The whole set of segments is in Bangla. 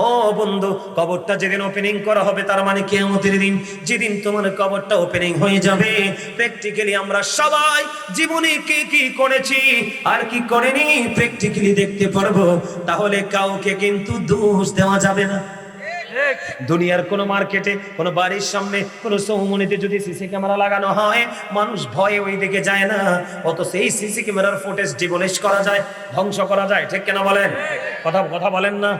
ও বন্ধু, কবরটা যেদিন ওপেনিং করা হবে তার মানে কিয়ামতের দিন, যেদিন তোমার কবরটা ওপেনিং হয়ে যাবে, প্র্যাকটিক্যালি আমরা সবাই জীবনে কি কি করেছি আর কি করেনি প্র্যাকটিক্যালি দেখতে পারবো। তাহলে কাউকে কিন্তু দোষ দেওয়া যাবে না। দুনিয়ার কোন মার্কেটে, কোন বাড়ির সামনে, কোন চৌমুনিতে যদি সিসি ক্যামেরা লাগানো হয়, মানুষ ভয়ে ওই দিকে যায় না, অত সেই সিসি ক্যামেরার ফুটেজ ডিমলিশ করা যায়, ধ্বংস করা যায়। ঠিক কেন বলেন? কথা কথা বলেন না?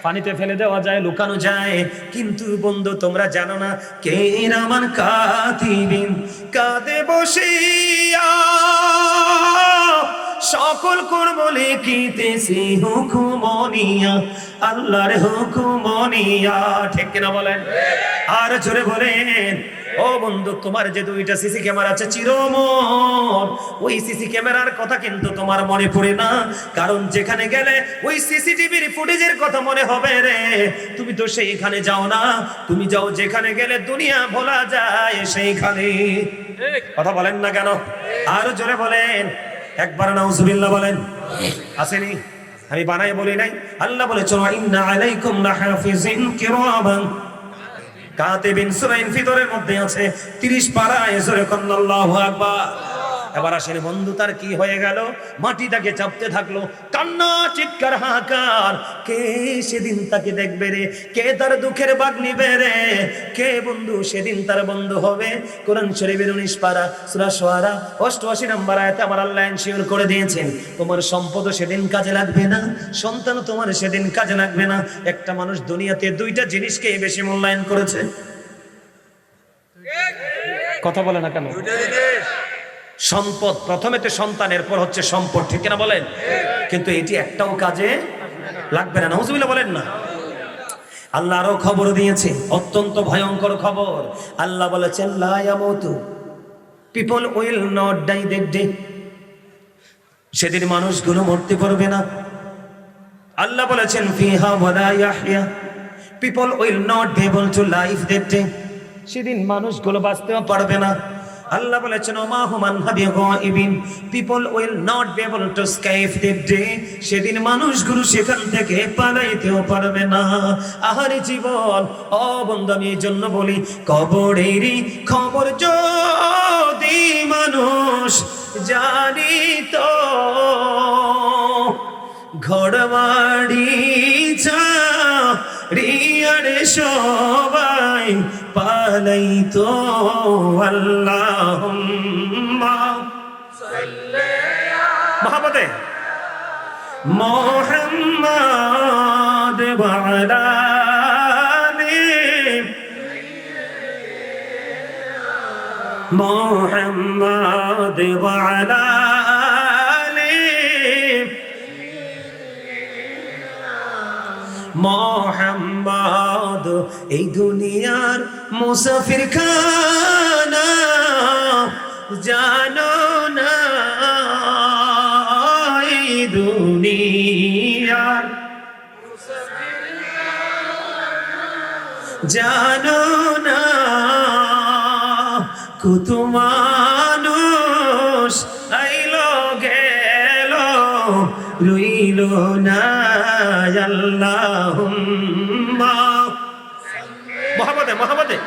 পানিতে ফেলে দেওয়া যায়, লুকানো যায়। কিন্তু বন্ধু তোমরা জানো না, কে রামান কাতিবিন, কাঁদে বসিয়া সকল কর্ম লিখিতেছি হুকুমনিয়া, আল্লাহর হুকুমনিয়া। ঠিক কিনা বলেন? আর জোরে বলেন। ও বন্ধু, তোমার যে দুইটা সিসি ক্যামেরা আছে চিরমর, ওই সিসি ক্যামেরার কথা কিন্তু তোমার মনে পড়ে না, কারণ যেখানে গেলে ওই সিসিটিভির ফুটেজের কথা মনে হবে রে। তুমি তো সেইখানে যাও না, তুমি যাও যেখানে গেলে দুনিয়া ভোলা যায় সেইখানে। কথা বলেন না কেন? আর জোরে বলেন। একবার নাউজুবিল্লাহ বলেন। আসেনি? আমি বানাই বলি নাই। আল্লাহ বলেছে ইন্না আলাইকুম লাহাফিজিন কিরামান কাতিবিন। সূরা ইনফিতরের মধ্যে আছে 30 পারায় সূরা আল্লাহু আকবার। এবার আসেন বন্ধু, তার কি হয়ে গেল? মাটিটাকে চাপতে থাকলো, কান্না, চিৎকার, হাহাকার। কে সেদিন তাকে দেখবে রে? কে তার দুঃখের ভাগ নিবে রে? কে বন্ধু সেদিন তার বন্ধু হবে? কোরআন শরীফের 19 পারা সূরা শুআরা 88 নম্বর আয়াতে আমার আল্লাহ এনশিওর করে দিয়েছেন, তোমার সম্পদও সেদিন কাজে লাগবে না, সন্তানও তোমার সেদিন কাজে লাগবে না। একটা মানুষ দুনিয়াতে দুইটা জিনিসকে বেশি মূল্যায়ন করেছে। কথা বলে না কেন? সম্পদ প্রথমে তো সন্তান, এরপর হচ্ছে সম্পদ। ঠিক কিনা বলেন? কিন্তু এটি একটাও কাজে লাগবে না। নাউজুবিল্লাহ বলেন না। আল্লাহ আরো খবর দিয়েছে, অত্যন্ত ভয়ঙ্কর খবর। আল্লাহ বলেছেন লা ইয়ামুতু, people will not die that day. সেদিন মানুষগুলো মরতে পারবে না। আল্লাহ বলেছেন ফিহা ওয়ালা ইয়াহইয়া, people will not be able to live that day. সেদিন মানুষগুলো বাঁচতেও পারবে না। আল্লাহ বলেছেন ওমা হুমান বিগাইবিন, people will not be able to escape that day. সেদিন মানুষগুলো সেখান থেকে পালাইতেও পারবে না। আহারে জীবন, ও বন্ধু, আমি এই জন্য বলি, কবরেরই খবর যদি মানুষ জানিত, ঘরবাড়ি রিয়ারে সবাই পালাইতো। আল্লাহুম্মা সাল্লি মহাপতে মুহাম্মাদ ওয়া আলা আলি মুহাম্মাদ ওয়া আলা মোহাম্মদ। এই দুনিয়ার মুসাফির খানা জানো না, এই দুনিয়ার জানো না, কত মানুষ আইলো গেল রইল না। আল্লাহুম্মা মুহাম্মাদে মুহাম্মাদে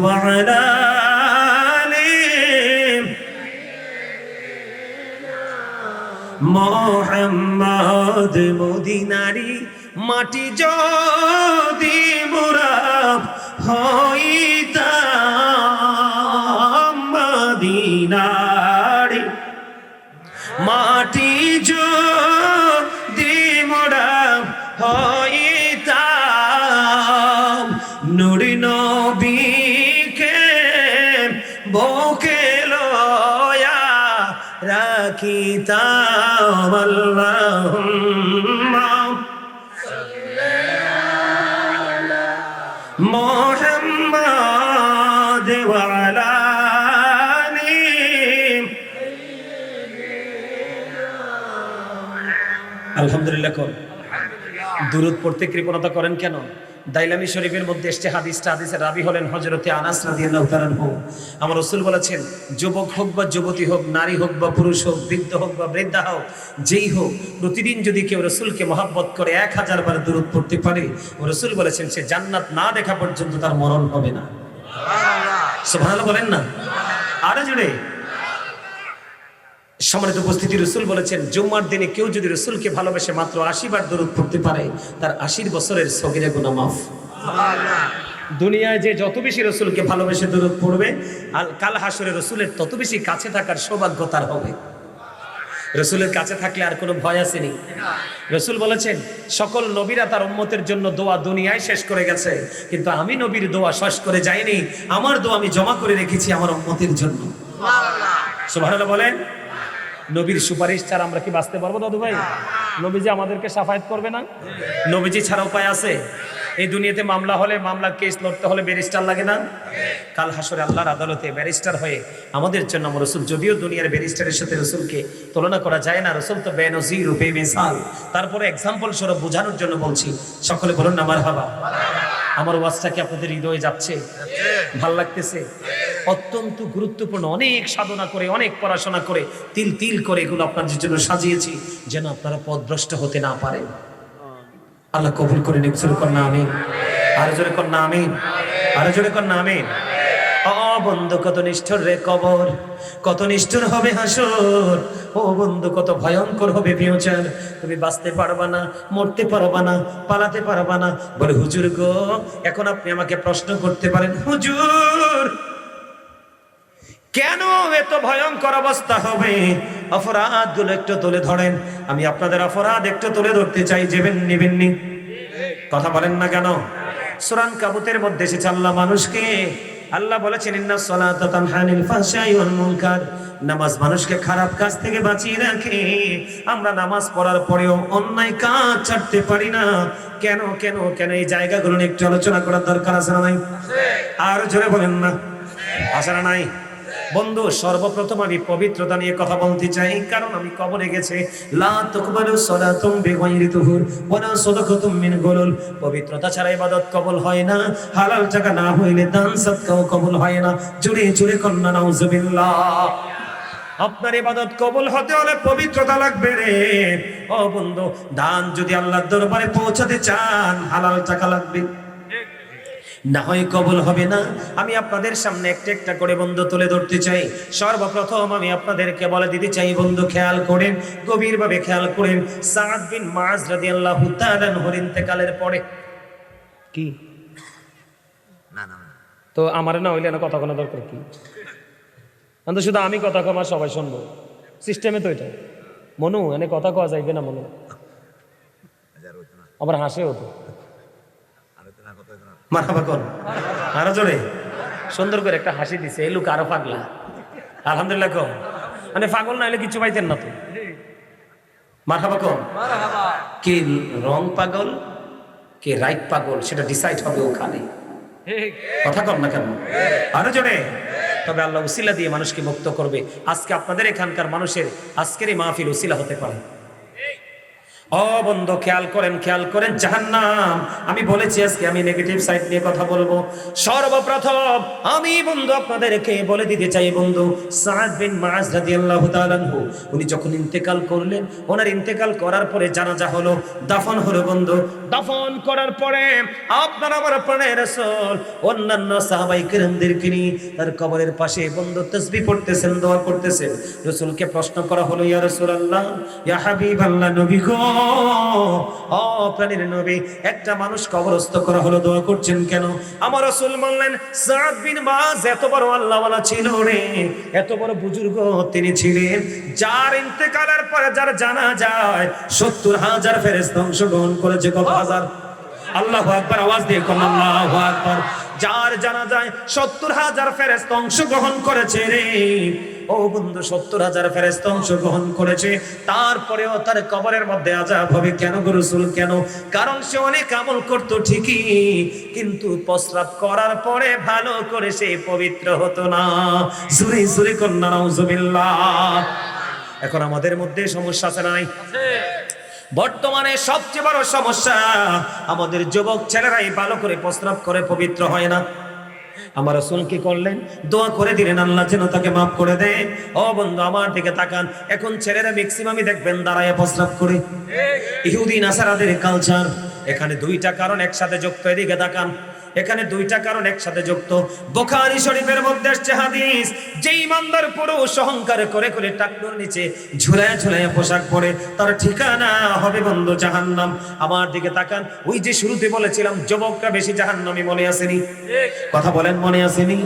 ওয়া আলা আলি মুহাম্মাদ। মদিনারি মাটি যদি মোরা হইতাম, মদিনারি মাটি যদি মোরা হইতাম, নূরে নবীকে বুকে লয়া রাখিতাম। আল্লাহুম্মা সাল্লি আলা মুহাম্মাদ ওয়া আলা আলি। আলহামদুলিল্লাহ। দুরূদ পড়তে কৃপণতা করেন কেন? দাইলামি শরীফের মধ্যে এসছে হাদিসের রাবি হলেন হযরতে আনাস রাদিয়াল্লাহু তাআলা আনহু। আমার রাসূল বলেছেন, যুবক হোক বা যুবতী হোক, নারী হোক বা পুরুষ হোক, বৃদ্ধ হোক বা বৃদ্ধা হোক, যেই হোক, প্রতিদিন যদি কেউ রাসূলকে মহব্বত করে 1000 বার দুরূদ পড়তে পারে, রাসূল বলেছেন সে জান্নাত না দেখা পর্যন্ত তার মরণ হবে না। সুবহানাল্লাহ বলেন না আরো জোরে। সম্মানিত উপস্থিতি, রাসূল বলেছেন জুম্মার দিনে কেউ যদি রাসূলকে ভালোবেসে মাত্র 80 বার দরুদ পড়তে পারে, তার 80 বছরের সগীরা গুনাহ মাফ। সুবহানাল্লাহ। দুনিয়ায় যে যত বেশি রাসূলকে ভালোবেসে দরুদ পড়বে, কাল হাসরে রাসূলের তত বেশি কাছে থাকার সৌভাগ্য তার হবে। রাসূলের কাছে থাকলে আর কোনো ভয় আসেনি। রাসূল বলেছেন সকল নবীরা তার উম্মতের জন্য দোয়া দুনিয়ায় শেষ করে গেছে, কিন্তু আমি নবীর দোয়া শেষ করে যাইনি, আমার দোয়া আমি জমা করে রেখেছি আমার উম্মতের জন্য। সুবহানাল্লাহ। সুবহানাল্লাহ বলেন। নবীর সুপারিশ ছাড়া আমরা কি বাঁচতে পারবো দাদু ভাই? নবীজি আমাদেরকে শাফায়াত করবে না? নবীজি ছাড়া উপায় আছে? এই দুনিয়াতে মামলা হলে, মামলার কেস লড়তে হলে ব্যারিস্টার লাগে না? কাল হাসরে আল্লাহর আদালতে ব্যারিস্টার হয়ে আমাদের জন্য আমার রাসূল, যদিও দুনিয়ার ব্যারিস্টারের সাথে রাসূলকে তুলনা করা যায় না, রাসূল তো বেনজির ও বেমিসাল, তারপরে এক্সাম্পল স্বরূপ বোঝানোর জন্য বলছি। সকলে বলুন না মারহাবা। আমার ওয়াজটা কি আপনাদের হৃদয়ে যাচ্ছে? ভাল লাগতেছে? অত্যন্ত গুরুত্বপূর্ণ, অনেক সাধনা করে, অনেক পড়াশোনা করে, তিল তিল করে এগুলো আপনাদের জন্য সাজিয়েছি, যেন আপনারা পথভ্রষ্ট হতে না পারেন। আল্লাহ কবুল করে নিক। জোরে কর না আমিন। আরো জোরে কর না আমিন। আরো জোরে কর না আমিন। ও বন্ধু, কত নিষ্ঠুর রে কবর, কত নিষ্ঠুর হবে হাসর। ও বন্ধু, কত ভয়ঙ্কর হবে ফিউচার। তুমি বাঁচতে পারবা না, মরতে পারবা না, পালাতে পারবা না। বলে হুজুর গো, এখন আপনি আমাকে প্রশ্ন করতে পারেন, হুজুর কেন এত ভয়ঙ্কর অবস্থা হবে? অপরাধগুলো একটু তুলে ধরেন, আমি আপনাদের অপরাধ একটু তুলে ধরতে চাই। নেবেননি? কথা বলেন না কেন? সূরা আনকাবুতের মধ্যে এসেছে আল্লাহ মানুষকে, আল্লাহ বলেছেন ইন্নাস সালাতা তানহা আনিল ফাহশাই ওয়াল মুনকার, নামাজ মানুষকে খারাপ কাজ থেকে বাঁচিয়ে রাখে। আমরা নামাজ পড়ার পরেও অন্যায় কাজ ছাড়তে পারি না। কেন কেন কেন? এই জায়গাগুলো নিয়ে একটু আলোচনা করার দরকার আছে না নাই? আর জোরে বলেন না, আছে না নাই? বন্ধু, সর্বপ্রথম আমি পবিত্রতা নিয়ে কথা বলতে চাই, কারণ আমি কবরে গেছে লা তুকবালু সালাতুম বিগাইরি তুহুর ওয়ালা সাদাকাতুম মিন গুলুল। পবিত্রতা ছাড়া ইবাদত কবুল হয় না, হালাল টাকা না হইলে দান সদকাও কবুল হয় না। জুড়ে জুড়ে কন্না নাউজুবিল্লাহ। আপনার ইবাদত কবুল হতে হলে পবিত্রতা লাগবে রে। ও বন্ধু, দান যদি আল্লাহর দরবারে পৌঁছাতে চান, হালাল টাকা লাগবে, না হয় কবুল হবে না। আমি আপনাদের সামনে একটা একটা করে বন্ধু তুলে ধরতে চাই। সর্বপ্রথম আমি আপনাদেরকে বলে দিতে চাই, বন্ধু খেয়াল করেন, গভীরভাবে খেয়াল করেন। সাদ বিন মুআজ রাদিয়াল্লাহু তাআলা আনহুর ইন্তেকালের পরে কি না না তো আমার না হইলে না কথা কোনো দরকার কি? কিন্তু শুধু আমি কথা কম আর সবাই শুনবো, সিস্টেমে তো এটা। মনু এনে কথা কওয়া যাইবে না? মনু আমার হাসে হতো। মারহাবা কোন আরো জোরে সুন্দর করে একটা হাসি দিছে, এই লোক আরো পাগলা। আলহামদুলিল্লাহ কম, মানে পাগল না হলে কিছু পাইতেন না তো। মারহাবা কোন। কে রং পাগল, কে রাইট পাগল, সেটা ডিসাইড হবে ওখানে। কথা কম না কেন? আরো জোরে। তবে আল্লাহ উসিলা দিয়ে মানুষকে মুক্ত করবে। আজকে আপনাদের এখানকার মানুষের আজকের এই মাহফিল উসিলা হতে পারে। ও বন্ধু খেয়াল করেন, খেয়াল করেন। জাহান্নাম, আমি বলেছি আজকে আমি নেগেটিভ সাইড নিয়ে কথা বলবো। সর্বপ্রথম আমি বন্ধু আপনাদেরকে বলে দিতে চাই, বন্ধু সাদ বিন মুআজ রাদিয়াল্লাহু তাআলা আনহু উনি যখন ইন্তেকাল করলেন, ওনার ইন্তেকাল করার পরে জানাজা হলো, দাফন হলো। বন্ধু দাফন করার পরে আপনার আমার প্রাণের রাসূল অন্যান্য সাহাবায়ে কেরামদেরকে নিয়ে তার কবরের পাশে বন্ধু তাসবিহ পড়তেছেন, দোয়া করতেছেন। রাসূলকে প্রশ্ন করা হলো, ইয়া রাসূলুল্লাহ, ইয়া হাবিবাল্লাহ, নবী গো, ও প্রাণের নবী, একটা মানুষ কবরস্থ করা হলো, দোয়া করছেন কেন? আমার রাসূল বললেন, সাদ বিন মুআজ এত বড় আল্লাহওয়ালা ছিল রে, এত বড় বুজুর্গ তিনি ছিলেন, যার ইন্তেকালের পরে যার জানাজায় 70,000 ফেরেশতা অংশগ্রহণ করেছে। কত হাজার? আল্লাহু আকবার, আওয়াজ দিয়ে কোন আল্লাহু আকবার। যার জানাজায় 70,000 ফেরেশতা অংশগ্রহণ করেছে রে। ও বন্ধু, 70,000 ফেরেশতা অংশগ্রহণ করেছে, তারপরেও তার কবরের মধ্যে আযাব হবে কেন গো রাসূল? কেন? কারণ সে অনেক আমল করতো ঠিকই, কিন্তু প্রস্রাব করার পরে ভালো করে সে পবিত্র হতো না। জোরে জোরে কন্না নাউজুবিল্লাহ। এখন আমাদের মধ্যে সমস্যা আছে নাই? বর্তমানে সবচেয়ে বড় সমস্যা, আমাদের যুবক ছেলেরাই ভালো করে প্রস্রাব করে পবিত্র হয় না। আমার রাসূল কি করলেন? দোয়া করে দিলেন আল্লাহ যেন তাকে মাফ করে দেয়। ও বন্ধু আমার দিকে তাকান, এখন ছেলেরা ম্যাক্সিমামই দেখবেন দাঁড়ায় প্রস্রাব করে। ইহুদি নাসারাদের কালচার, এখানে দুইটা কারণ একসাথে যুক্ত। এদিকে তাকান, এখানে দুইটা কারণ একসাথে যুক্ত। বুখারী শরীফের মধ্যে আসছে হাদিস, যে ইমানদার পুরুষ অহংকার করে করে টাকনুর নিচে ঝুলায় ঝুলায় পোশাক পরে, তার ঠিকানা হবে বন্ধু জাহান্নাম। আমার দিকে তাকান, ওই যে শুরুতে বলেছিলাম যুবকরা বেশি জাহান্নামী, মনে আসেনি? কথা বলেন, মনে আসেনি?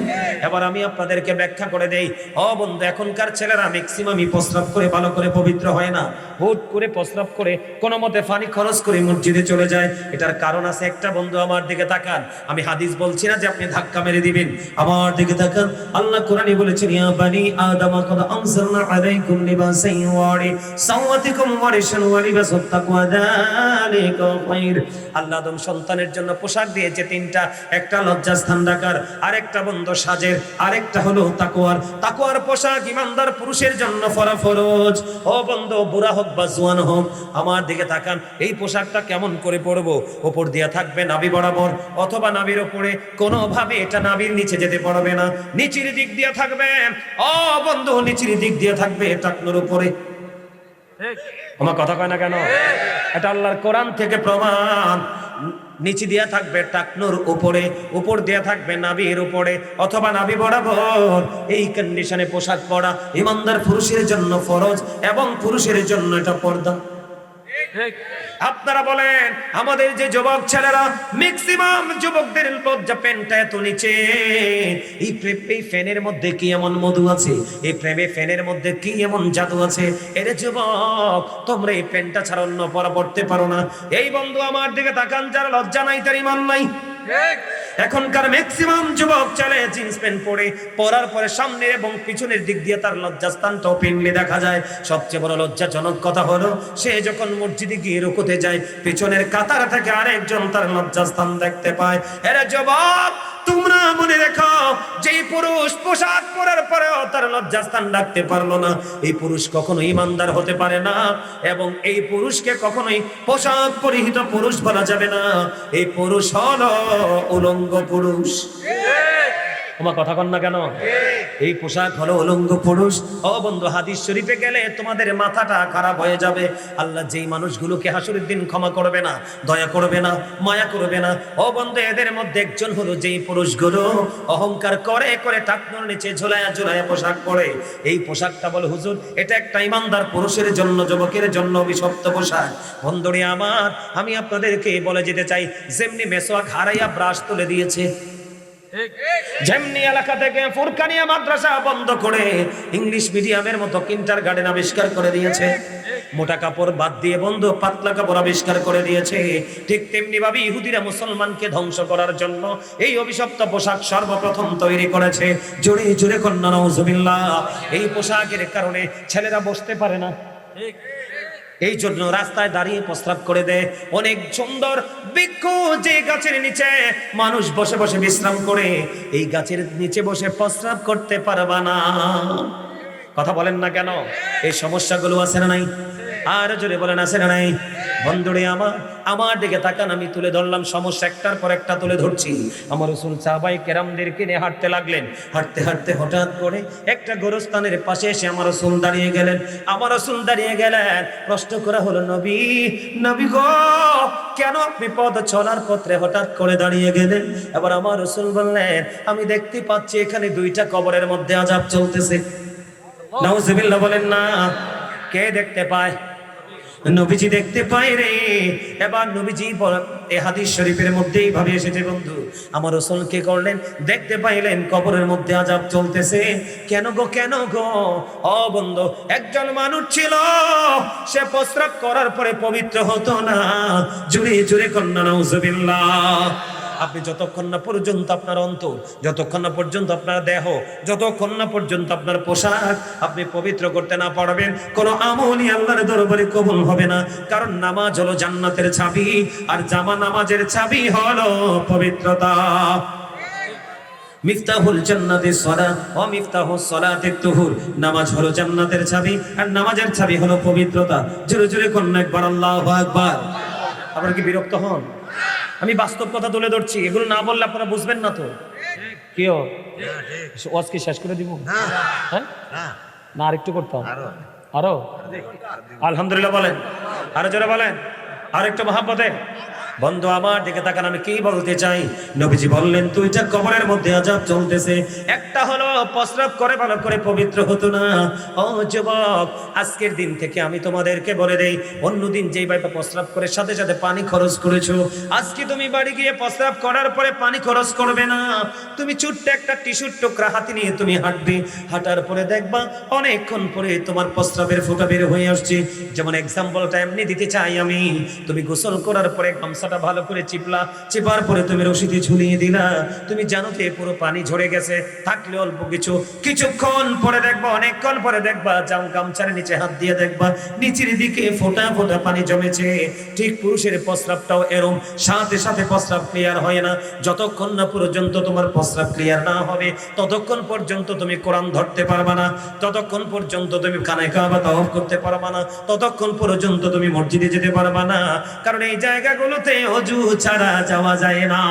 এবার আমি আপনাদেরকে ব্যাখ্যা করে দেই। ও বন্ধু, এখনকার ছেলেরা ম্যাক্সিমামই প্রস্রাব করে ভালো করে পবিত্র হয় না। হুট করে প্রস্রাব করে কোনো মতে পানি খরচ করে মসজিদে চলে যায়। এটার কারণ আছে একটা। বন্ধু আমার দিকে তাকান, আমি হাদিস বলছি না যে আপনি ধাক্কা মেরে দিবেন। আমার দিকে তাকান, আল্লাহ কোরআনে বলেছেন, ইয়া বানি আদম কদ আনজালনা আলাইকুম লিবাসান ওয়ারি সাওয়াতিকুম ওয়ারিশান ওয়া লিবাসুত তাকওয়া যালিকা খায়র। আল্লাহ আদম সন্তানের জন্য পোশাক দিয়েছে তিনটা, একটা লজ্জাস্থান রাখার, আরেকটা বন্ধ সাজের, আরেকটা হলো তাকওয়ার। তাকওয়ার পোশাক ইমানদার পুরুষের জন্য ফরজ। ও বন্ধু, বুড়া হোক বা জওয়ান হোক, আমার দিকে তাকান, এই পোশাকটা কেমন করে পরবো? উপর দিয়ে থাকবে নাভি বরাবর, অথবা নাভির উপরে, কোনোভাবে এটা নাভির নিচে যেতে পারবে না। নিচের দিক দিয়ে থাকবে, ও বন্ধু, নিচের দিক দিয়ে থাকবে টাকনুর উপরে। আমার কথা কয় না কেন? এটা আল্লাহর কোরআন থেকে প্রমাণ। নিচে দিয়ে থাকবে টাকনুর উপরে, উপর দিয়ে থাকবে নাভির উপরে, অথবা নাভি বরাবর। এই কন্ডিশনে পোশাক পরা ইমানদার পুরুষের জন্য ফরজ, এবং পুরুষের জন্য এটা পর্দা। আপনারা বলেন, আমাদের যে যুবক ছেলেরা, ম্যাক্সিমাম যুবকদের লজ্জা প্যান্টটা এত নিচে। এই ফ্যানের মধ্যে কি এমন মধু আছে? এই প্রেমে ফ্যানের মধ্যে কি এমন জাদু আছে? এর যুবক, তোমরা এই প্যান্টটা ছাড়া অন্য পরা পড়তে পারো না। এই বন্ধু আমার দিকে তাকান, যার লজ্জা নাই তার ঈমান নাই। এখনকার ম্যাক্সিমাম যুবক চলে জিন্স প্যান্ট পরে, পরার পরে সামনে এবং পিছনের দিক দিয়ে তার লজ্জাস্থানটা ওপেনলি দেখা যায়। সবচেয়ে বড় লজ্জাজনক কথা হলো, সে যখন মসজিদে গিয়ে রুকুতে যায়, পিছনের কাতার থেকে আরেকজন তার লজ্জাস্থান দেখতে পায়। এরা যুবক, তোমরা মনে রেখো, যেই পুরুষ পোশাক পরার পরেও তার লজ্জাস্থান রাখতে পারলো না, এই পুরুষ কখনো ইমানদার হতে পারে না। এবং এই পুরুষকে কখনোই পোশাক পরিহিত পুরুষ বলা যাবে না। এই পুরুষ হলো উলঙ্গ পুরুষ। তোমার কথা কন না কেন? এই পোশাক হলো উলঙ্গ পুরুষ। ও বন্ধু, হাদিস শরীফে গেলে তোমাদের মাথাটা খারাপ হয়ে যাবে। আল্লাহ যেই মানুষগুলোকে হাসরের দিন ক্ষমা করবে না, দয়া করবে না, মায়া করবে না, ও বন্ধু, এদের মধ্যে একজন হলো যেই পুরুষগুলো অহংকার করে করে টাকনুর নিচে ঝুলায়া ঝুলায়া পোশাক পরে। এই পোশাকটা বলে, হুজুর, এটা একটা ইমানদার পুরুষের জন্য, যুবকের জন্য অভিশপ্ত পোশাক। বন্ধুরে আমার, আমি আপনাদেরকে বলে যেতে চাই, যেমনি মেসওয়াক হারাইয়া ব্রাশ তুলে দিয়েছে, যেমনি এলাকা থেকে ফুরকানিয়া মাদ্রাসা বন্ধ করে ইংলিশ মিডিয়ামের মতো কিন্ডারগার্টেন আবিষ্কার করে দিয়েছে, মোটা কাপড় বাদ দিয়ে বন্ধু পাতলা কাপড় আবিষ্কার করে দিয়েছে, ঠিক তেমনি ভাবে ইহুদিরা মুসলমানকে ধ্বংস করার জন্য এই অভিশপ্ত পোশাক সর্বপ্রথম তৈরি করেছে। জোরে জোরে কন্যা নাউজুবিল্লাহ। এই পোশাকের কারণে ছেলেরা বসতে পারে না, এই জন্য রাস্তায় দাঁড়িয়ে প্রস্রাব করে দেয়। অনেক সুন্দর বৃক্ষ, যে গাছের নিচে মানুষ বসে বসে বিশ্রাম করে, এই গাছের নিচে বসে প্রস্রাব করতে পারবা না। কথা বলেন না কেন? এই সমস্যাগুলো আছে না নাই? আর জোরে বলেন, আছে না নাই? বন্ধুরে আমার দিকে তাকান, আমি তুলে ধরলাম সমস্যা, একটার পর একটা তুলে ধরছি। আমার রাসূল সাহাবায়ে কেরামদেরকে নিয়ে হাঁটতে লাগলেন। হাঁটতে হাঁটতে হঠাৎ করে একটা গোরস্থানের পাশে এসে আমার রাসূল দাঁড়িয়ে গেলেন। আমার রাসূল দাঁড়িয়ে গেলেন, প্রশ্ন করা হলো, নবী, নবী গো, কেন আপনি পথ চলার পথে হঠাৎ করে দাঁড়িয়ে গেলেন? এবার আমার রাসূল বললেন, আমি দেখতে পাচ্ছি এখানে দুইটা কবরের মধ্যে আযাব চলতেছে। নাউজুবিল্লাহ বলেন না। কে দেখতে পায়? নবীজি দেখতে পায় রে। এবার নবীজি এই হাদিস শরীফের মধ্যে এইভাবে এসেছে বন্ধু। আমার রাসূল কি করলেন? দেখতে পাইলেন কবরের মধ্যে আযাব চলতেছে। কেন গো, কেন গো? ও বন্ধু, একজন মানুষ ছিল, সে প্রস্রাব করার পরে পবিত্র হতো না। জুড়ে জুড়ে কন্যা নাউজুবিল্লাহ। আপনি যতক্ষণ না পর্যন্ত আপনার অন্তর, যতক্ষণ না পর্যন্ত আপনার দেহ, যতক্ষণ না পর্যন্ত আপনার পোশাক আপনি পবিত্র করতে না পারবেন, কোন আমলই আল্লাহর দরবারে কবুল হবে না। কারণ নামাজ হলো জান্নাতের চাবি, আর জামা নামাজের চাবি হলো পবিত্রতা। মিফতাহুল জান্নাতিস সালাত ওয়া মিফতাহুস সালাতিত তুহুর। নামাজ হলো জান্নাতের চাবি আর নামাজের চাবি হলো পবিত্রতা। জোরে জোরে কোন একবার আল্লাহু আকবার। আপনারা কি বিরক্ত হন? আমি বাস্তব কথা তুলে ধরছি, এগুলো না বললে আপনারা বুঝবেন না তো। কিও ওয়াজ কি শেষ করে দিব? হ্যাঁ না আরেকটু করতাম। আরো আলহামদুলিল্লাহ বলেন, আরো জোরে বলেন, আরেকটু মহাব্বতে। বন্ধু আমার দিকে তাকান, আমি কি বলতে চাই? নবীজি বললেন দুইটা কবরের মধ্যে আযাব চলতেছে। একটা হলো প্রস্রাব করে ভালো করে পবিত্র হতো না। ও যুবক, আজকের দিন থেকে আমি তোমাদেরকে বলে দেই, অন্যদিন যেই ভাবে প্রস্রাব করে সাথে সাথে পানি খরচ করেছো, আজকে তুমি বাড়ি গিয়ে প্রস্রাব করার পরে পানি খরচ করবে না। তুমি ছোট্ট একটা টিস্যুর টুকরা হাতে নিয়ে তুমি হাঁটবে, হাঁটার পরে দেখবা অনেকক্ষণ পরে তোমার প্রস্রাবের ফোঁটা বের হয়ে আসছে। যেমন এক্সাম্পলটা এমনি দিতে চাই আমি, তুমি গোসল করার পরে গামছাটা ভালো করে চিপলা, চিপার পরে তুমি রশিতে ঝুলিয়ে দিলা, তুমি জানো যে পুরো পানি ঝরে গেছে, থাকলে অল্প কিছু। কিছুক্ষণ পরে দেখবা, অনেকক্ষণ পরে দেখবা গামছার নিচে হাত দিয়ে দেখবা নিচের দিকে ফোঁটা ফোঁটা পানি জমেছে। ঠিক পুরুষের প্রস্রাবটাও এরম, সাথে সাথে প্রস্রাব ক্লিয়ার হয় না। যতক্ষণ না পর্যন্ত তোমার প্রস্রাব ক্লিয়ার না হবে ততক্ষণ পর্যন্ত তুমি কোরআন ধরতে পারবা না, ততক্ষণ পর্যন্ত তুমি খানায় কাবা তাওয়াফ করতে পারবা না, ততক্ষণ পর্যন্ত তুমি মসজিদে যেতে পারবা না। কারণ এই জায়গাগুলোতে অজু ছাড়া যাওয়া যায় না।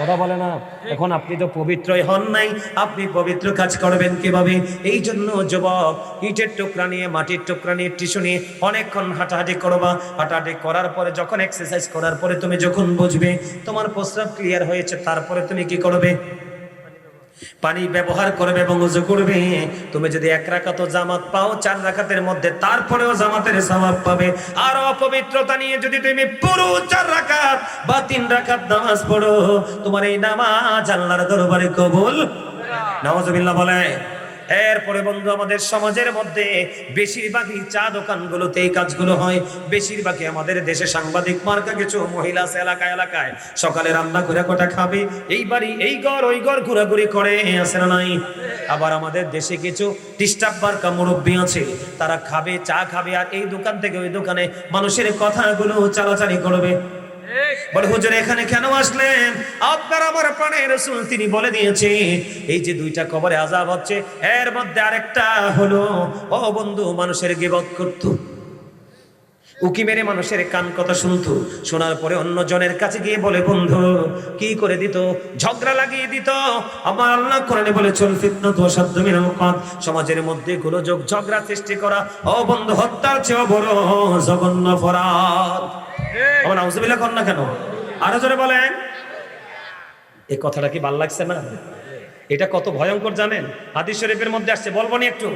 কথা বলে না। এখন আপনি তো পবিত্রই হন নাই, আপনি পবিত্র কাজ করবেন কিভাবে? এই জন্য যুবক, ইটের টুকরা নিয়ে, মাটির টুকরা নিয়ে, টিস্যু নিয়ে অনেকক্ষণ হাঁটাহাঁটি করবা। হাঁটাহাঁটি করার পরে যখন এক্সারসাইজ করার পরে তুমি যখন বুঝবে তোমার প্রস্রাব ক্লিয়ার হয়েছে, তারপরে তুমি কি করবে? পানি ব্যবহার করবে এবং ওযু করবে। তুমি যদি 1 রাকাত জামাত পাও 4 রাকাতের মধ্যে, তারপরেও জামাতের সওয়াব পাবে। আর অপবিত্রতা নিয়ে যদি তুমি পুরো 4 রাকাত বা 3 রাকাত নামাজ পড়ো, তোমার এই নামাজ আল্লাহর দরবারে কবুল নাউজুবিল্লাহ বলে। এরপরে বন্ধু, আমাদের সমাজের মধ্যে বেশিরভাগই চা দোকানগুলোতে এই কাজগুলো হয়। বেশিরভাগই আমাদের দেশে সাংবাদিক মার্কা কিছু মহিলা আছে এলাকায় এলাকায়, সকালে রান্না করে কটা খাবে, এই বাড়ি এই ঘর ওই ঘর ঘোরাঘুরি করে, আছে না নাই? আবার আমাদের দেশে কিছু ডিস্টার্ব মার্কা মুরব্বী আছে, তারা খাবে, চা খাবে, আর এই দোকান থেকে ওই দোকানে মানুষের কথাগুলো চালাচালি করবে। বলে হুজুর এখানে কেন আসলেন? আপনার আমার প্রাণের রাসূল তিনি বলে দিয়েছে এই যে 2টা কবরে আযাব হচ্ছে, এর মধ্যে আরেকটা হলো, ও বন্ধু, মানুষের গীবত করত, উকি মেরে মানুষের কান কথা শুনতো, শোনার পরে অন্য জনের কাছে গিয়ে বলে বন্ধু কি করে দিত, ঝগড়া লাগিয়ে দিত। আমার আল্লাহ কোরআনে বলে চল ফিতনাতু আশাদ্দু মিনাল কাত, সমাজের মধ্যে গোলযোগ ঝগড়া সৃষ্টি করা, ও বন্ধু, হত্যার চেয়ে বড় জঘন্য অপরাধ। আমার নাউজুবিল্লাহ কর না কেন? আরো জোরে বলেন। এই কথাটা কি ভালো লাগছে না? এটা কত ভয়ঙ্কর জানেন? হাদিস শরীফের মধ্যে আসছে, বলবো নি একটু?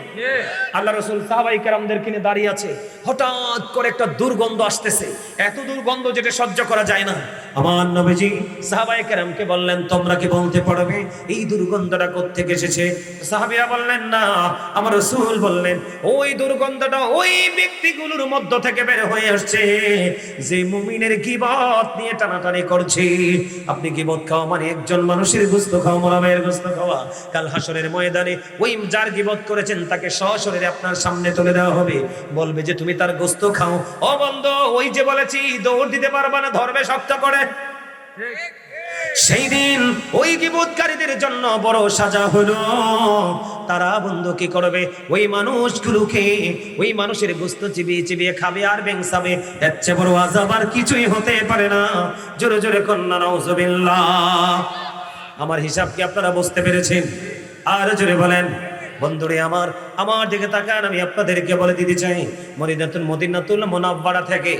আল্লাহ রাসূল সাহাবায়ে কেরামদের কিনে দাঁড়িয়ে আছে, হঠাৎ করে একটা দুর্গন্ধ আসতেছে, এত দুর্গন্ধ যেটা সহ্য করা যায় না। আমার নবীজি সাহাবায়ে কেরামকে বললেন তোমরা কি বলতে পারবে এই দুর্গন্ধটা কোথা থেকে এসেছে? সাহাবীরা বললেন না। আমার রাসূল বললেন ওই দুর্গন্ধটা ওই ব্যক্তিগুলোর মধ্য থেকে বের হয়ে আসছে যে মুমিনের গীবত নিয়ে টানাটানি করছে। আপনি গীবত খাওয়া মানে একজন মানুষের গোশত খাওয়া, মোরামের গোশত খাওয়া। কাল হাসরের ময়দানে ওই যার গীবত করেছেন তাকে সশরীরে আপনার সামনে তুলে দেওয়া হবে, বলবে যে তুমি তার গোশত খাও। ও বন্ধু, ওই যে বলেছি দৌড় দিতে পারবা না, ধরবে শক্ত করে। সেই দিন ওই গীবতকারীদের জন্য বড় সাজা হলো। তারা বন্ধু কি করবে? ওই মানুষগুলোকে, ওই মানুষের গোশত চিবিয়ে চিবিয়ে খাবে আর বেংসাবে। এর চেয়ে বড় আযাব আর কিছুই হতে পারে না। জোরে জোরে কন্না নাউজুবিল্লাহ। আমার হিসাব কি আপনারা বুঝতে পেরেছেন? আর জোরে বলেন। বন্ধুরে আমার, আমার দিকে তাকান, আমি আপনাদেরকে বলে দিতে চাই, মদিনাতুল মুনাওয়ারা থেকে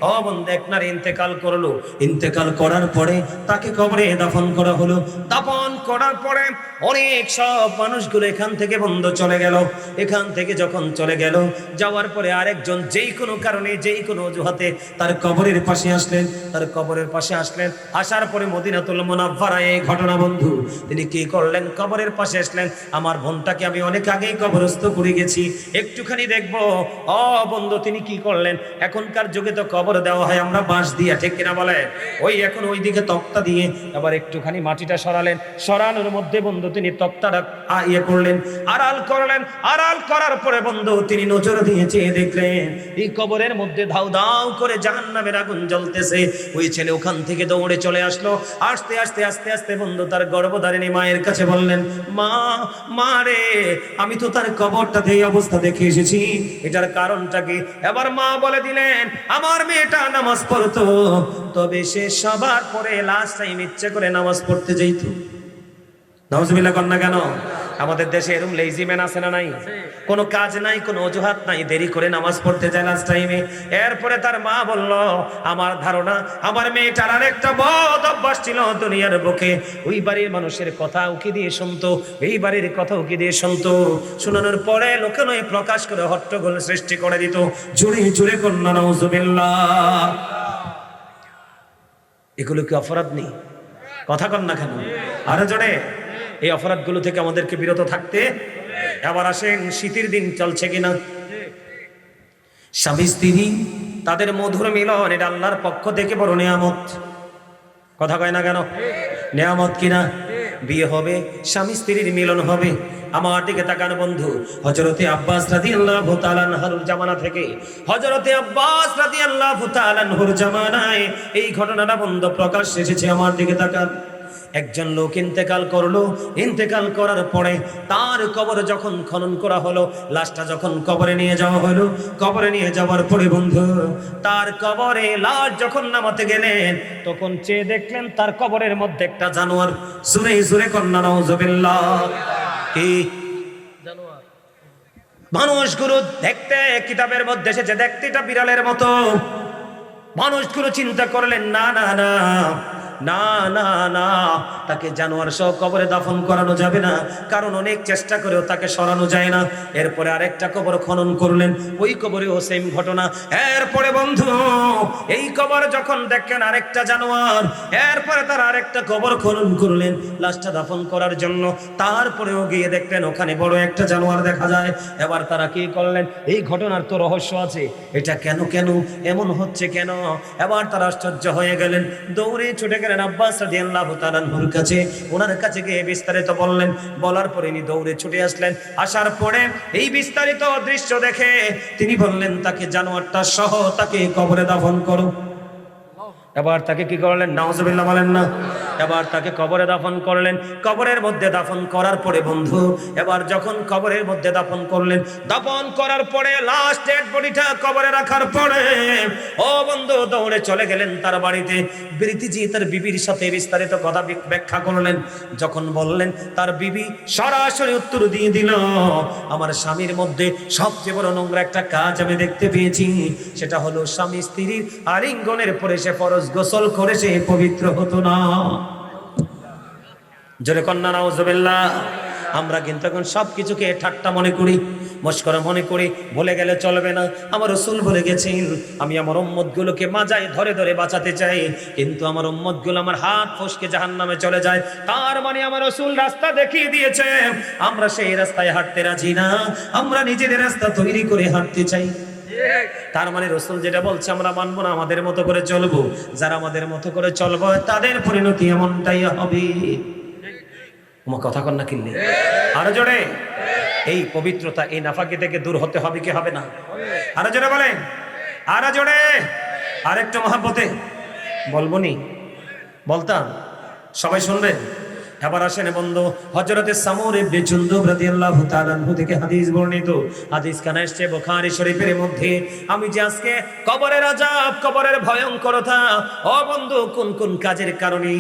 ও বন্ধু এক নারী ইন্তেকাল করলো। ইন্তেকাল করার পরে তাকে কবরে দাফন করা হলো। দাফন করার পরে অনেক সব মানুষগুলো এখান থেকে বন্ধু চলে গেল। এখান থেকে যখন চলে গেল, যাওয়ার পরে আরেকজন যেই কোনো কারণে, যেই কোনো অজুহাতে তার কবরের পাশে আসলেন। তার কবরের পাশে আসলেন, আসার পরে মদিনাতুল মুনাওয়ারা এই ঘটনা বন্ধু তিনি কি করলেন? কবরের পাশে আসলেন। আমার বোনটাকে আমি অনেক আগেই কবরস্থ করে গেছি, একটুখানি দেখবো। ও বন্ধু, তিনি কি করলেন? এখনকার যুগে তো কবর দেওয়া হয় আমরা বাঁশ দিয়ে, ঠিক কিনা বলে? ওই এখন ওই দিকে তক্তা দিয়ে আবার একটুখানি মাটিটা সরালেন, সরানোর মধ্যে বন্ধু তিনি তক্তাটা ইয়ে করলেন, আড়াল করলেন। আড়াল করার পরে বন্ধু তিনি নজর দিয়ে চেয়ে দেখলেন এই কবরের মধ্যে ধাউ ধাউ করে জাহান্নামের আগুন জ্বলতেছে। ওই ছেলে ওখান থেকে দৌড়ে চলে আসলো। আস্তে আস্তে আস্তে আস্তে বন্ধু তার গর্ভধারিণী মায়ের কাছে বললেন, মা, মা রে, আমি তো তার কবরটাতে এই অবস্থা দেখে এসেছি, এটার কারণটা কি? এবার মা বলে দিলেন, আমার মেয়েটা নামাজ পড়তো, তবে সে সবার পরে লাস্ট টাইম ইচ্ছে করে নামাজ পড়তে যাইতো। নাউজুবিল্লাহ কন্যা কেন? আমাদের দেশে এরকম লেজি ম্যান আছে না নাই? কোনো কাজ নাই, কোনো অজুহাত নাই, দেরি করে নামাজ পড়তে যায় লাস্ট টাইমে। এরপরে তার মা বলল, আমার ধারণা আমার মেয়েটার আরেকটা বদ অভ্যাস ছিল দুনিয়ার বুকে, ওই বাড়ির মানুষের কথা উকি দিয়ে শুনতো, এই বাড়ির কথা উকি দিয়ে শুনতো, শোনানোর পরে লোকে নয় প্রকাশ করে হট্টগোল সৃষ্টি করে দিত। জোরে জোরে কন্যা নাউজুবিল্লাহ। এগুলো কি অপরাধ নেই? কথা কন না কেন? আরো জোরে। এই অপরাধগুলো থেকে আমাদেরকে বিরত থাকতে। এবার আসেন শীতের দিন চলছে কিনা, স্বামী স্ত্রী তাদের মধুর মিলন, এটা আল্লাহর পক্ষ থেকে বড় নিয়ামত। কথা কয় না কেন? নিয়ামত কিনা? বিয়ে হবে, স্বামী স্ত্রীর মিলন হবে। আমার দিকে তাকান বন্ধু, হযরতে আব্বাস রাদিয়াল্লাহু তাআলা আনহুর জামানা থেকে, হযরতে আব্বাস রাদিয়াল্লাহু তাআলা আনহুর জামানায় এই ঘটনাটা বন্ধু প্রকাশ এসেছে। আমার দিকে তাকান, একজন লোক ইন্তেকাল করলো, ইন্তেকাল করার পরে তার কবর যখন খনন করা হলো, লাশটা যখন কবরে নিয়ে যাওয়া হলো, কবরে নিয়ে যাওয়ার পরে বন্ধু তার কবরে লাশ যখন নামাতে গেলেন, তখন চেয়ে দেখলেন তার কবরের মধ্যে একটা জানোয়ার। সুরে সুরে কন্যা নাউজুবিল্লাহ। কি জানোয়ার? মানুষগুলো দেখতে, কিতাবের মধ্যে এসেছে দেখতে এটা বিড়ালের মতো। মানুষগুলো চিন্তা করলেন, না না না না না না, তাকে জানোয়ার সহ কবরে দাফন করানো যাবে না, কারণ অনেক চেষ্টা করেও তাকে সরানো যায় না। এরপরে আরেকটা কবর খনন করলেন, ওই কবরেও সেম ঘটনা। এরপরে বন্ধু এই কবর যখন দেখলেন আরেকটা জানোয়ার, এরপরে তার আরেকটা কবর খনন করলেন লাশটা দাফন করার জন্য, তারপরেও গিয়ে দেখলেন ওখানে বড় একটা জানোয়ার দেখা যায়। এবার তারা কি করলেন, এই ঘটনার তো রহস্য আছে, এটা কেন কেন এমন হচ্ছে কেন? এবার তারা আশ্চর্য হয়ে গেলেন, দৌড়ে ছুটে গেলেন আব্বাস রাদিয়াল্লাহু তাআলা আনহুর কাছে। ওনার কাছে গিয়ে বিস্তারিত বললেন, বলার পরে তিনি দৌড়ে ছুটে আসলেন। আসার পরে এই বিস্তারিত দৃশ্য দেখে তিনি বললেন, তাকে জানোয়ারটা সহ তাকে কবরে দাফন করো। এবার তাকে কি করলেন? নাউজুবিল্লাহ বলেন না। এবার তাকে কবরে দাফন করলেন। কবরের মধ্যে দাফন করার পরে বন্ধু এবার যখন কবরের মধ্যে দাফন করলেন, দাফন করার পরে লাস্ট ডেড বডিটা কবরে রাখার পরে ও বন্ধু দৌড়ে চলে গেলেন তার বাড়িতে। বৃতিজি তার বিবির সাথে বিস্তারিত কথা ব্যাখ্যা করলেন। যখন বললেন, তার বিবি সরাসরি উত্তর দিয়ে দিল, আমার স্বামীর মধ্যে সবচেয়ে বড় নোংরা একটা কাজ আমি দেখতে পেয়েছি, সেটা হলো স্বামী স্ত্রীর আলিঙ্গনের পরে সে ফরজ গোসল করে সে পবিত্র হতো না। জোরে কন্যা নাউজুবিল্লাহ। আমরা কিন্তু এখন সবকিছুকে ঠাট্টা মনে করি, মস্করা মনে করি, ভুলে গেলে চলবে না। আমার রাসূল বলে গেছেন, আমি আমার উম্মতগুলোকে মাজায় ধরে ধরে বাঁচাতে চাই, কিন্তু আমার উম্মতগুলো আমার হাত ফসকে জাহান্নামে চলে যায়। তার মানে আমার রাসূল রাস্তা দেখিয়ে দিয়েছে, আমরা সেই রাস্তায় হাঁটতে রাজি না, আমরা নিজেদের রাস্তা তৈরি করে হাঁটতে চাই। তার মানে রাসূল যেটা বলছে আমরা মানবো না, আমাদের মতো করে চলবো। যারা আমাদের মতো করে চলবো তাদের পরিণতি এমনটাই হবে। তোমার কথা কন না কিনলে আরো জোরে। এই পবিত্রতা, এই নাফাকি থেকে দূর হতে হবে কি হবে না? আরো জোরে বলেন, আরো জোরে। আরেকটু মহব্বতে বলবো নি, বলতাম, সবাই শুনবেন। এবার আসেন বন্ধু, হযরতে সামুর ইবনে জুনদুব রাদিয়াল্লাহু তাআলা আনহু থেকে হাদিস বর্ণিত। হাদিস কানা এসেছে বুখারী শরীফের মধ্যে। আমি যে আজকে কবরের আযাব, কবরের ভয়ঙ্করতা, ও বন্ধু কোন কোন কাজের কারণে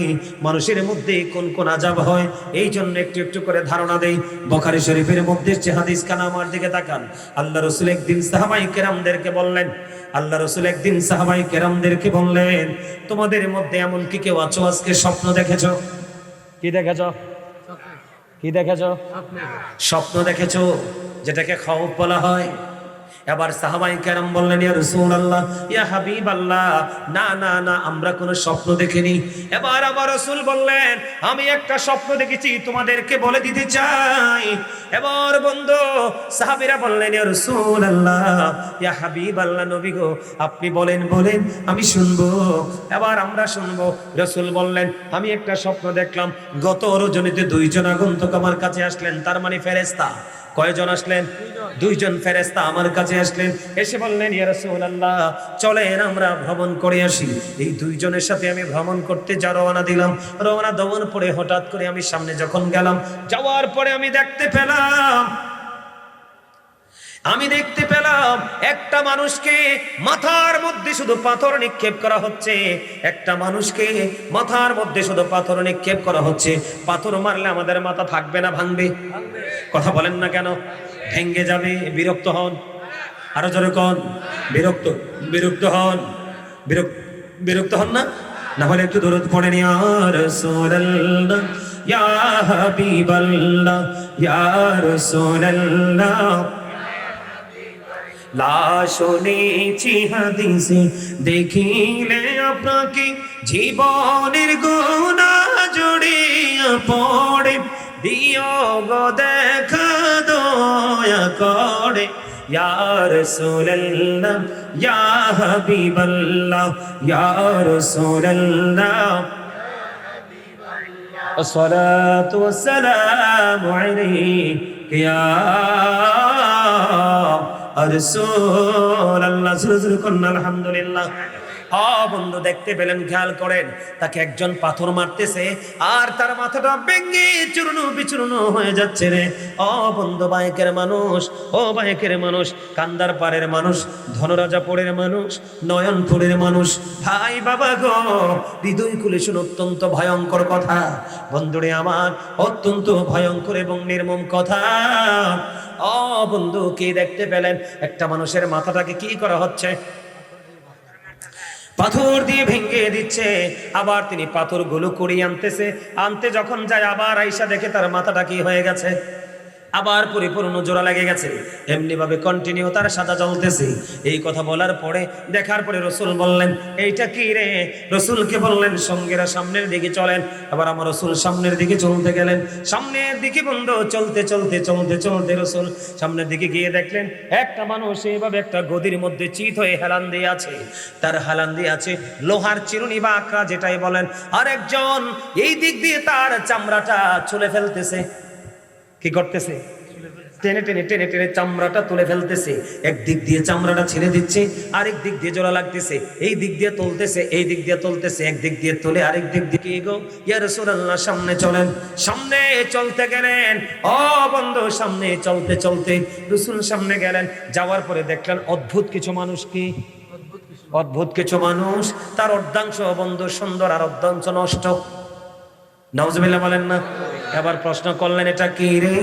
মানুষের মধ্যে কোন কোন আযাব হয়, এই জন্য একটু একটু করে ধারণা দেই। বুখারী শরীফের মধ্যে যে হাদিস কানা, আমার দিকে তাকান। আল্লাহ রাসূল একদিন সাহাবায়ে কেরামদেরকে বললেন, আল্লাহ রাসূল একদিন সাহাবায়ে কেরামদেরকে বললেন, তোমাদের মধ্যে এমন কি কেউ আছো আজকে স্বপ্ন দেখেছো? কি দেখেছ? কি দেখেছ? স্বপ্ন দেখেছ, যেটাকে খাউফ বলা হয়। এবার সাহাবায়ে কেরাম বললেন, ইয়া রাসূলুল্লাহ, ইয়া হাবিবাল্লাহ, না না না, আমরা কোনো স্বপ্ন দেখিনি। এবার আমার রাসূল বললেন, আমি একটা স্বপ্ন দেখেছি, তোমাদেরকে বলে দিতে চাই। এবার বন্ধু সাহাবীরা বললেন, ইয়া রাসূলুল্লাহ, ইয়া হাবিবাল্লাহ, নবী গো, আপনি বলেন বলেন, আমি শুনবো। এবার আমরা শুনবো। রাসূল বললেন, আমি একটা স্বপ্ন দেখলাম, গত রজনীতে দুইজন আগন্তুক আমার কাছে আসলেন, তার মানে ফেরেশতা। কয়জন আসলেন? দুইজন ফেরেশতা আমার কাছে আসলেন, এসে বললেন, ইয়া রাসূলুল্লাহ, চলেন আমরা ভ্রমণ করে আসি। এই দুইজনের সাথে আমি ভ্রমণ করতে যা রওনা দিলাম, রওনা দেওয়ার পরে হঠাৎ করে আমি সামনে যখন গেলাম, যাওয়ার পরে আমি দেখতে পেলাম একটা মানুষকে মাথার মধ্যে শুধু পাথর নিক্ষেপ করা হচ্ছে। একটা মানুষকে মাথার মধ্যে শুধু পাথর নিক্ষেপ করা হচ্ছে। পাথর মারলে আমাদের মাথা থাকবে না ভাঙবে? কথা বলেন না কেন? ভেঙে যাবে। বিরক্ত হন? আরো জোরে কোন? বিরক্ত হন? বিরক্ত হন না? না হলে একটু দরুদ পড়েন, ইয়া রাসূলুল্লাহ, ইয়া হাবিবাল্লাহ, ইয়া রাসূলুল্লাহ। লা শুনেছি হাদিসে, দেখিলে আপনাকে জীবনের গুনাহ জড়িয়ে পড়ে, দিও গো দেখা দয়া করে, ইয়া রাসূলুল্লাহ, ইয়া হাবিবাল্লাহ, ইয়া রাসূলুল্লাহ। আসসালাতু ওয়াসসালামু আলাইকা ইয়া রাসূলুল্লাহ। আলহামদুলিল্লাহ। বন্ধু দেখতে পেলেন, খেয়াল করেন, তাকে একজন পাথর মারতেছে আর তার মাথাটা ভেঙে চূর্ণ বিচূর্ণ হয়ে যাচ্ছে রে। বন্ধু, বায়েকের মানুষ, কান্দার পাড়ের মানুষ, ধনরাজাপুরের মানুষ, নয়নপুরের মানুষ, ভাই বাবা গো, হৃদয় খুলে শুন, অত্যন্ত ভয়ঙ্কর কথা বন্ধুরে আমার, অত্যন্ত ভয়ঙ্কর এবং নির্মম কথা। বন্ধু, কি দেখতে পেলেন? একটা মানুষের মাথাটাকে কি করা হচ্ছে? পাথর দিয়ে ভেঙে দিচ্ছে। আবার তিনি পাথরগুলো কুড়িয়ে আনতে যখন যায়, আবার আইসা দেখে তার মাথাটা কি হয়ে গেছে, আবার পরিপূর্ণ জোড়া লেগে গেছে। এমনি ভাবে কন্টিনিউ তার সাজা চলতেছে। এই কথা বলার পরে, দেখার পরে রসুল বললেন, এইটা কি রে? রসুলকে বললেন, সঙ্গীরা সামনের দিকে চলেন। আবার আমার রসুল সামনের দিকে চলতে গেলেন। সামনের দিকে বন্ধু চলতে রসুল সামনের দিকে গিয়ে দেখলেন, একটা মানুষ এইভাবে একটা গদির মধ্যে চিত হয়ে হেলান দিয়ে আছে। তার হেলান দিয়ে আছে লোহার চিরুনি বা আকড়া যেটাই বলেন। আর একজন এই দিক দিয়ে তার চামড়াটা ছুলে ফেলতেছে। কি করতেছে? টেনে টেনে টেনে টেনে চামড়াটা তুলে ফেলতেছে। একদিক দিয়ে চামড়াটা ছেড়ে দিচ্ছে, আরেক দিক দিয়ে জোড়া লাগতেছে। এই দিক দিয়ে তুলতেছে, এই দিক দিয়ে তুলতেছে, একদিক দিয়ে তুলে আরেক দিক দিয়ে গো। ইয়া রাসূলুল্লাহ, সামনে চলেন। সামনে চলতে গেলেন। বন্ধু, সামনে চলতে রাসূল সামনে গেলেন। যাওয়ার পরে দেখলেন অদ্ভুত কিছু মানুষ। কি অদ্ভুত কিছু মানুষ? তার অর্ধাংশ বন্ধু সুন্দর আর অর্ধাংশ নষ্ট। নাউজুবিল্লাহ বলেন না? এবার প্রশ্ন করলেন, এটা কি রে?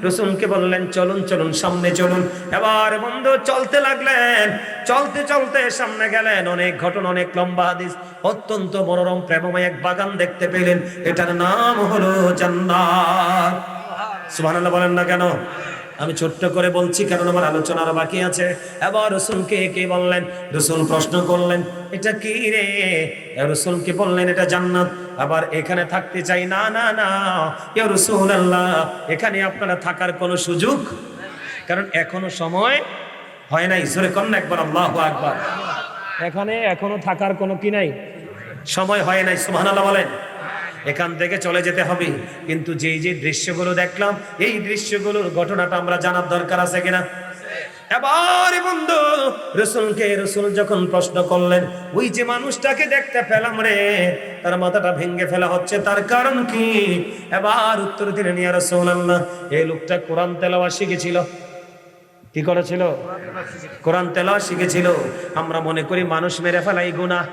রাসূলকে বললেন, চলুন সামনে চলুন। এবার বন্ধু চলতে লাগলেন। চলতে সামনে গেলেন। অনেক ঘটনা, অনেক লম্বা হাদিস। অত্যন্ত মনোরম প্রেমময় এক বাগান দেখতে পেলেন। এটার নাম হলো জান্নাত। সুবহানাল্লাহ বলেন না কেন? আমি ছোট্ট করে বলছি, কারণ আমার আলোচনা আরো বাকি আছে। এবার রাসূলকে কে বললেন? রাসূল প্রশ্ন করলেন, এটা কি রে? রাসূলকে বললেন, এটা জান্নাত। আবার এখানে থাকতে চাই। না না না, ইয়া রাসূলুল্লাহ, এখানে আপনারা থাকার কোনো সুযোগ, কারণ এখনো সময় হয় নাই। জোরে কোন একবার আল্লাহু আকবার। এখানে এখনো থাকার কোনো কি নাই, সময় হয় নাই। সুবহানাল্লাহ বলেন। এখান থেকে চলে যেতে হবে। কিন্তু যেই যে দৃশ্যগুলো দেখলাম, এই দৃশ্যগুলোর ঘটনাটা আমরা জানার দরকার আছে কিনা? এবার বন্ধু রসুল যখন প্রশ্ন করলেন, ওই যে মানুষটাকে দেখতে পেলাম রে, তার মাথাটা ভেঙে ফেলা হচ্ছে, তার কারণ কি? এবার উত্তর দিলেন, ইয়া রাসূলুল্লাহ, এই লোকটা কোরআন তেলাওয়াত শিখেছিল। কি করেছিল? কোরআন তেলাওয়াত শিখেছিল। আমরা মনে করি মানুষ মেরে ফেলাই গুনাহ,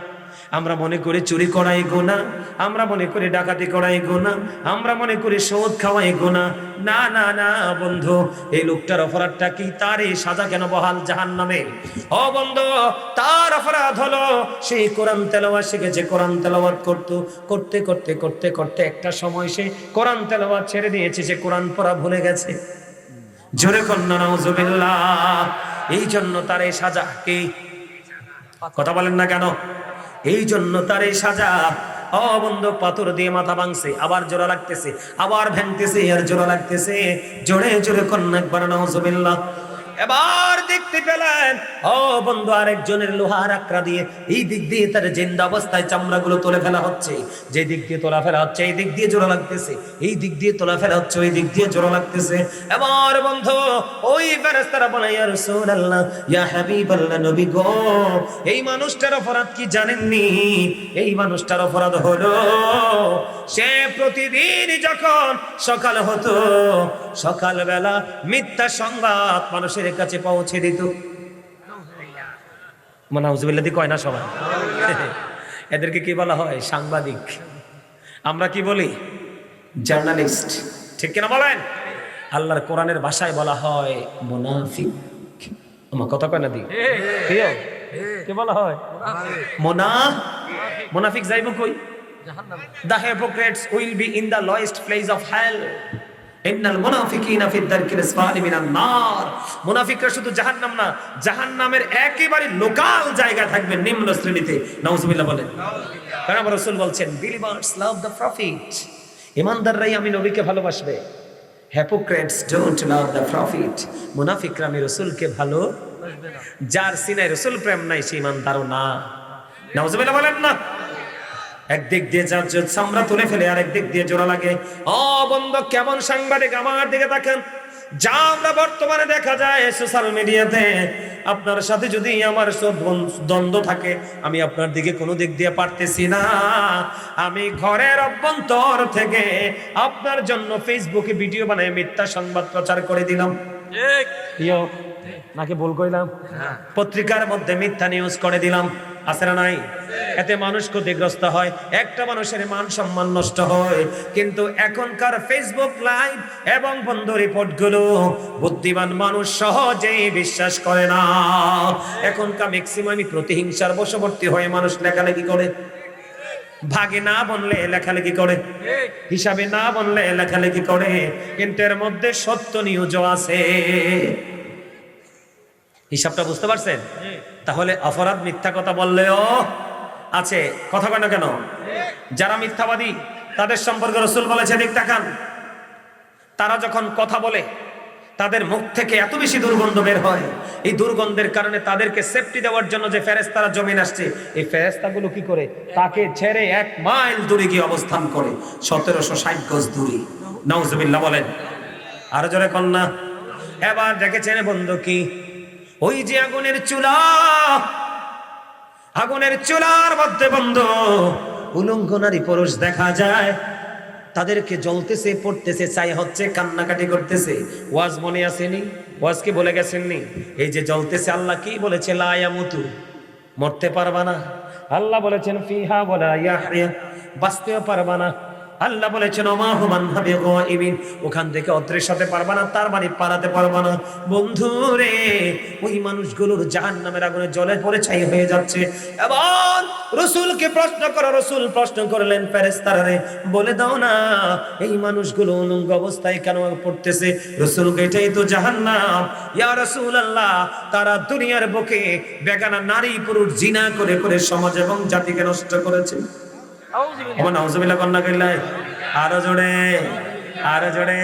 আমরা মনে করি চুরি করাই গুনাহ, আমরা মনে করি ডাকাতি করাই গুনাহ, আমরা মনে করি সুদ খাওয়াই গুনাহ। না না না বন্ধু, এই লোকটার অপরাধটা কি? তার এই সাজা কেন বহাল জাহান্নামে? ও বন্ধু, তার অপরাধ হলো সেই কোরআন তেলাওয়াত শিখেছে। কোরআন তেলাওয়াত করতে একটা সময় সে কোরআন তেলাওয়াত ছেড়ে দিয়েছে, সে কোরআন পড়া ভুলে গেছে। জোরে কন্যা নাউজুবিল্লাহ। এই জন্য তার এই সাজা। কি কথা বলেন না কেন? এই জন্য তার এই সাজা। ও বন্ধু, পাথর দিয়ে মাথা ভাঙছে, আবার জোড়া লাগতেছে, আবার ভাঙতেছে, আর জোড়া লাগতেছে। জোরে জোরে কন্যা একবার নাউজুবিল্লাহ। এবার দেখতে পেলেন ও বন্ধু, আরেকজনের লোহার আকড়া দিয়ে এই দিক দিয়ে তার জিন্দা অবস্থায় চামড়াগুলো তুলে ফেলা হচ্ছে। যে দিক দিয়ে তোলা ফেলা হচ্ছে এই দিক দিয়ে জোড়া লাগতেছে, এই দিক দিয়ে তোলা ফেলা হচ্ছে ওই দিক দিয়ে জোড়া লাগতেছে। এবার বন্ধু ওই ফেরেশতারা বলে, ইয়া রাসূলুল্লাহ, ইয়া হাবিবাল্লাহ, নবী গো, এই মানুষটার অপরাধ কি জানেননি? এই মানুষটার অপরাধ হলো সে প্রতিদিন যখন সকাল হতো, সকালবেলা মিথ্যা সংবাদ মানুষের কাছে পৌঁছে দিত। নাউজুবিল্লাহ দি কয় না সবাই? এদেরকে কি বলা হয়? সাংবাদিক। আমরা কি বলি? জার্নালিস্ট। ঠিক কিনা বলেন? আল্লাহর কোরআনের ভাষায় বলা হয় মুনাফিক। আমার কথা কয় না দি? কি বলা হয়? মুনাফিক যাইব কই? The hypocrites will be in the lowest place of hell. ইন্নাল মুনাফিকিনা ফি দারকিল আসফালি মিনান নার। মুনাফিকরা শুধু জাহান্নাম না, জাহান্নামের একেবারে লোকাল জায়গা থাকবে, নিম্ন শ্রেণীতে। নাউজুবিল্লাহ বলেন। কারণ রাসূল বলছেন, believers love the prophet, ইমানদাররাই আমি নবীকে ভালোবাসবে। hypocrites don't love the prophet, মুনাফিকরা আমি রাসূলকে ভালোবাসবে না। যার সিনায় রাসূল প্রেম নাই সে ইমানদারও না। নাউজুবিল্লাহ বলেন না? একদিক দিয়ে যার চামড়া তুলে ফেলে আর একদিক দিয়ে জোড়া লাগে। ও বন্ধু, কেমন সাংবাদিক আমার দিকে দেখেন। যা আমরা বর্তমানে দেখা যায় সোশ্যাল মিডিয়াতে, আপনার সাথে যদি আমার দ্বন্দ্ব থাকে, আমি আপনার দিকে কোনো দিক দিয়ে পারতেছি না, আমি ঘরের অভ্যন্তর থেকে আপনার জন্য ফেসবুকে ভিডিও বানায় মিথ্যা সংবাদ প্রচার করে দিলাম। নাকি ভুল কইলাম? পত্রিকার মধ্যে মিথ্যা নিউজ করে দিলাম। আছে না নাই? এতে মানুষ ক্ষতিগ্রস্ত হয়, একটা মানুষের মান সম্মান নষ্ট হয়। কিন্তু এখনকার ফেসবুক লাইভ এবং বন্ধ রিপোর্ট গুলো বুদ্ধিমান মানুষ সহজেই বিশ্বাস করে না। এখনকার ম্যাক্সিমামই প্রতিহিংসার বশবর্তী হয়ে মানুষ লেখালেখি করে। ভাগে না বললে লেখালেখি করে, হিসাবে না বললে লেখালেখি করে। কিন্তু এর মধ্যে সত্য নিউজও আছে। হিসাবটা বুঝতে পারছেন? তাহলে অপরাধ মিথ্যা কথা বললেও আছে। কথা কেন কেন? যারা মিথ্যাবাদী তাদের সম্পর্কে রাসূল বলেছে, দিক তাকান, তারা যখন কথা বলে তাদের মুখ থেকে এত বেশি দুর্গন্ধ বের হয়। এই দুর্গন্ধের কারণে তাদেরকে সেফটি দেওয়ার জন্য যে ফেরেশতারা জমিন আসছে, এই ফেরেশতাগুলো কি করে? তাকে ছেড়ে 1 মাইল দূরে গিয়ে অবস্থান করে, 1760 গজ দূরে। নাউজুবিল্লাহ বলেন। আরো জোরে কন্যা। এবার দেখেছেন বন্ধু কি? ওই যে আগুনের চুলা, আগুনের চুলার মধ্যে বন্ধু উলঙ্গ নারী পুরুষ দেখা যায়। তাদেরকে জ্বলতেছে, পড়তেছে, চাই হচ্ছে, কান্নাকাটি করতেছে। ওয়াজ মনে আসেনি? ওয়াজ কি বলে গেছেননি? এই যে জ্বলতেছে, আল্লাহ কি বলেছে? লা ইয়ামুতু, মরতে পারবা না। আল্লাহ বলেছেন ফিহা ওয়ালা ইয়াহইয়া, বাঁচতেও পারবা না। আল্লাহ বলেছেন ওমা হুমান বিগাইবিন, ওখান থেকে অদৃশ্য হতে পারবা না, তার মানে পালাতে পারবা না। বন্ধু রে, ওই মানুষগুলোর জাহান্নামের আগুনে জ্বলে পড়ে ছাই হয়ে যাচ্ছে। এবার রাসূলকে প্রশ্ন করো। রাসূল প্রশ্ন করলেন, ফেরেশতারা রে, বলে দাও না এই মানুষগুলো উলঙ্গ অবস্থায় কেন পড়তেছে? রাসূল এটাই তো জাহান্নাম। ইয়া রাসূলুল্লাহ, তারা দুনিয়ার বুকে বেগানা নারী পুরুষ জিনা করে করে সমাজ এবং জাতিকে নষ্ট করেছে। নাউজুবিল্লাহ কন্যা কইলাই। আরো জোরে, আরো জোরে।